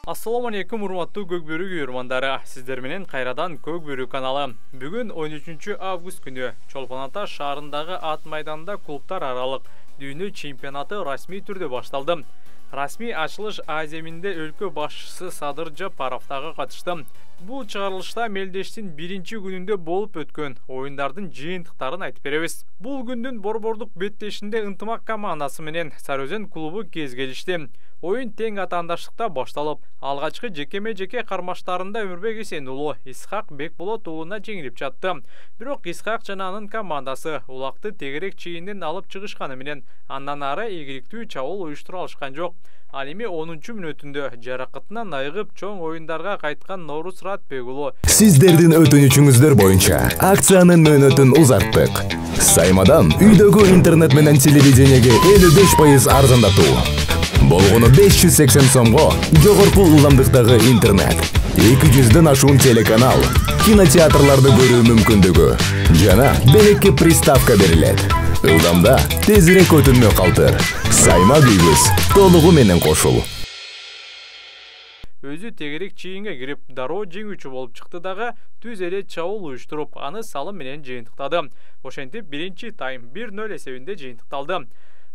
Assalamu alaikum урматтуу Көкбөрү көрөрмандары. Сиздер менен кайрадан Көкбөрү каналы. Бүгүн 13 август күнү Чолпон-Ата шаарындагы ат майданында клубтар аралык дүйнө чемпионаты расмий түрдө башталды. Расмий ачылыш аземинде өлкө башчысы Садыр Жапаровтагы катышты. Бул чыгарылышта мелдештин биринчи күнүндө болуп өткөн оюндардын жыйынтыктарын айтып беребиз. Бул күндүн борбордук беттешинде ынтымак командасы менен Сарыөзөн клубу кез келишти. Oyun тең атаандаштыкта башталып, алгачкы жекеме-жеке кармаштарында Өмүрбек Эсен уулу Исхак Бекболот уулуна жеңилип жатты. Бирок Исхак жана анын командасы улакты тегерек чийинден алып чыгышканы менен андан ары ийгиликтүү чабуул уюштура алышкан жок. Ал эми 10-чу мүнөтүндө жаракытынан айыгып чоң оюндарга кайткан Ноорус Ратбек уулу Сиздердин өтүнүчүңүздөр боюнча акциянын мөөнөтүн узарттык. Саймадан үйдөгү интернет менен телевидениеге 55% арзандатуу. Болгону 580 сомго жогорку ылдамдыктагы интернет, 200дөн ашуун телеканал, кинотеатрларды көрүү мүмкүндүгү жана белекке приставка берилет. Ылдамда тезирээк өтүнмө калтыр. Сайма бийбиз толугу менен кошул. Өзү тегерек чийинге кирип, дароо жеңүүчү болуп чыкты дагы түз эле чабуул уюштуруп, аны салым менен жыйынтыктады. Ошентип биринчи тайм 1-0 эсебинде жыйынтыкталды.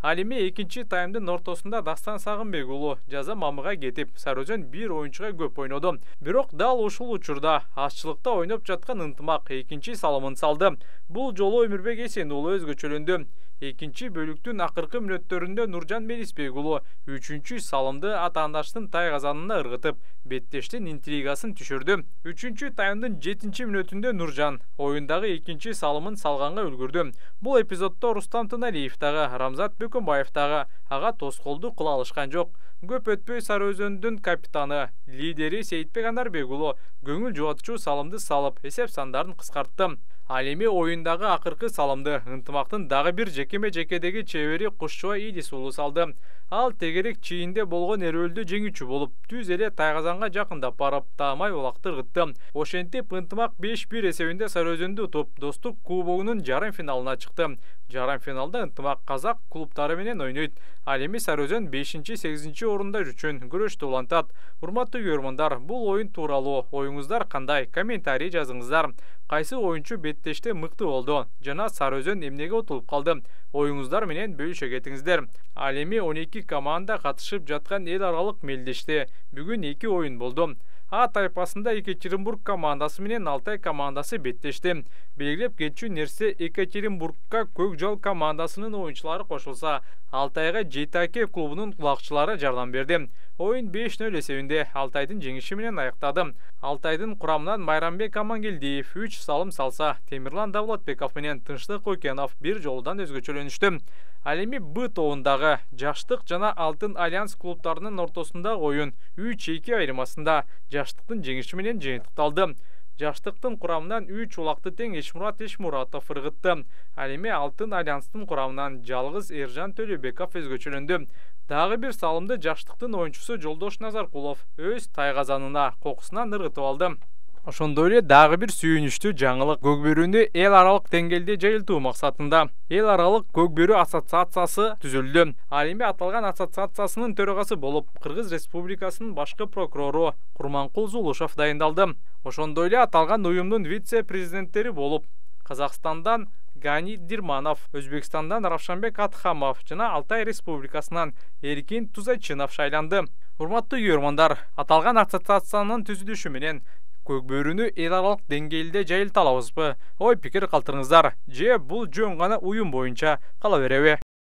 Ал эми экинчи таймдын ортосунда Дастан Сагынбек уулу жаза мамыга кетип, Сарыөзөн бир оюнчуга көп ойноду. Бирок дал ушул учурда азчылыкта ойноп жаткан ынтымак экинчи салымын салды. Бул жолу Өмүрбек Эсен уулу өзгөчөлөндү. Экинчи бөлүктүн акыркы мүнөттөрүндө Нуржан Мелисбек уулу 3-чү салымды атаандаштын тайгазанына ыргытып, беттештин интригасын түшүрдү. 3-чү таймдын 7-чи мүнөтүндө Нуржан оюндагы экинчи салымын салганга үлгүрдү. Бул эпизоддо Рустам Тыналиев дагы, Рамзат Бөкөнбаев дагы ага тоскоолду кыла алышкан жок. Көп өтпөй Сарыөзөндүн капитаны, лидери Сейитбек Анарбек уулу көңүл жугатчу салымды салып, эсеп сандарын кыскартты. Ал эми оюндагы акыркы салымды ынтымактын дагы бир жекеме-жекедеги чебери Кушчубай Идис уулу салды. Ал тегерек чийинде болгон эрөөлдү жеңүүчү болуп, түз эле тайгазанга жакындап барып, таамай улакты ыргытты. Ошентип ынтымак 5-1 эсебинде Сарыөзөндү утуп, Достук кубогунун жарым финалына чыкты. Жарым финалда ынтымак казак клубтары менен ойнойт. Ал эми Сарыөзөн 5-8 орундар үчүн күрөштү улантат. Урматтуу көрөрмандар, бул оюн тууралуу оюңуздар кандай? Комментарий жазыңыздар. Кайсы оюнчу беттеште мыкты болду жана Сарыөзөн эмнеге утулуп калды? Оюңуздар менен бөлүшө кетиңиздер. Ал эми 12 команда катышып жаткан эл аралык мелдеште бүгүн 2 оюн болду. А тайпасында Екатеринбург командасы менен Алтай командасы беттешти. Белгилеп кетчү нерсе, Екатеринбургка Көкжал командасынын оюнчулары кошулса, Алтайга Жетаке клубунун кулакчылары жардам берди. Оюн 5-0 эсебинде Алтайдын жеңиши менен аяктады. Алтайдын курамынан Майрамбек Амангелдиев 3 салым салса, Темирлан Давлатбеков менен Тынчтык Окенов бир жолудан өзгөчөлөнүштү. Ал эми Б тобундагы Жаштык жана Алтын Альянс клубтарынын ортосундагы оюн 3-2 айырмасында Жаштыктын жеңиши менен жыйынтыкталды. Жаштыктын курамынан 3 улакты тең Эшмурат Эшмуратов ыргытты. Ал эми Алтын Альянстын курамынан жалгыз Эржан Төлөбеков өзгөчөлөндү. Дагы бир салымды Жаштыктын оюнчусу Жолдош Назаркулов өз тайгазанына кокусунан ыргытып алды. Ошондой эле дагы бир сүйүнүчтүү жаңылык Көкбөрүнү эл аралык деңгээлде жайылтуу максатында эл аралык Көкбөрү ассоциациясы түзүлдү. Ал эми аталган ассоциациясынын төрагасы болуп Кыргыз Республикасынын башкы прокурору Курманкул Зулушев дайындалды. Ошондой эле аталган уюмдун вице-президенттери болуп Казакстандан Гани Дирманов, Өзбекстандан Равшанбек Атхамов жана Алтай Республикасынан Эркин Тузачинов шайланды. Урматтуу көрөрмандар, аталган ассоциациянын түзүлүшү менен Көкбөрүнү эл аралык деңгээлде жайылта алабызбы? Ой пикир калтырыңыздар. Же бул жөн гана уюм боюнча кала береби?